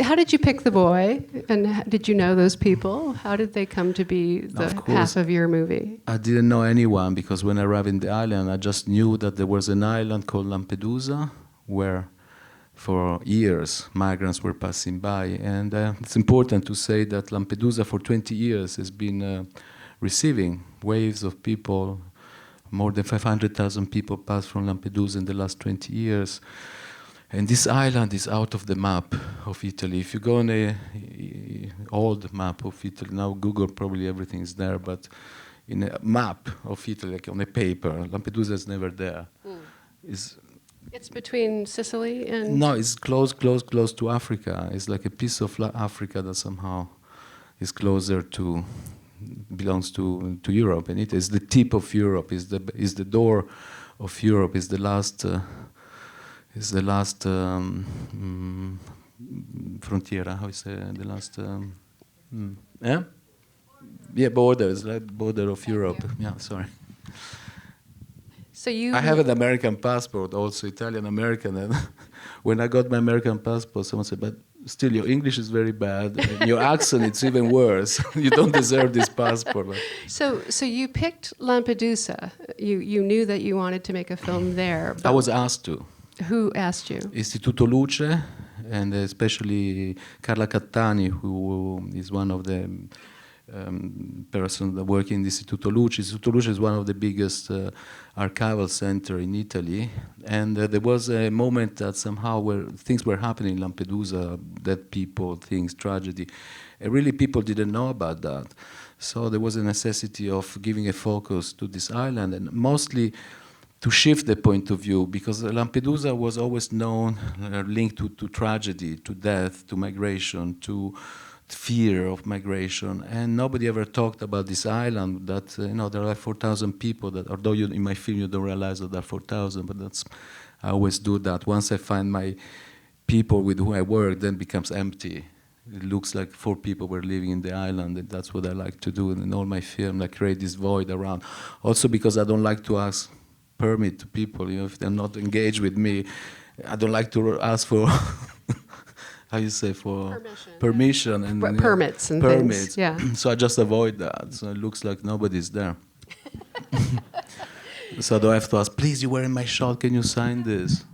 How did you pick the boy? And did you know those people? How did they come to be the half of your movie? I didn't know anyone, because when I arrived in the island, I just knew that there was an island called Lampedusa where for years migrants were passing by. And it's important to say that Lampedusa for 20 years has been receiving waves of people. More than 500,000 people passed from Lampedusa in the last 20 years. And this island is out of the map of Italy. If you go on a old map of Italy, now Google probably everything is there, but in a map of Italy, like on a paper, Lampedusa is never there. It's between Sicily and... No, it's close to Africa. It's like a piece of Africa that somehow is closer to, belongs to Europe. And it is the tip of Europe, is the door of Europe, is the last... is the last frontiera, how you say, the last, yeah? Yeah, borders, right? Border of Europe. Yeah, sorry. So you... I have an American passport, also Italian American, and when I got my American passport, someone said, but still your English is very bad, and your accent, it's even worse. You don't deserve this passport. So you picked Lampedusa. You knew that you wanted to make a film there. I was asked to. Who asked you? Istituto Luce, and especially Carla Cattani, who is one of the persons that work in Istituto Luce. Istituto Luce is one of the biggest archival center in Italy, and there was a moment that somehow where things were happening in Lampedusa, dead people, things, tragedy, and really people didn't know about that. So there was a necessity of giving a focus to this island, and mostly to shift the point of view, because Lampedusa was always known, linked to tragedy, to death, to migration, to fear of migration, and nobody ever talked about this island that, there are 4,000 people that, although in my film you don't realize that there are 4,000, but I always do that. Once I find my people with whom I work, then it becomes empty. It looks like 4 people were living in the island, and that's what I like to do in all my film, like create this void around. Also because I don't like to ask permit to people, if they're not engaged with me. I don't like to ask for, how you say, for permission and permits and permits. Things. Yeah. So I just avoid that. So it looks like nobody's there. So I don't have to ask, please, you were in my shot, can you sign this?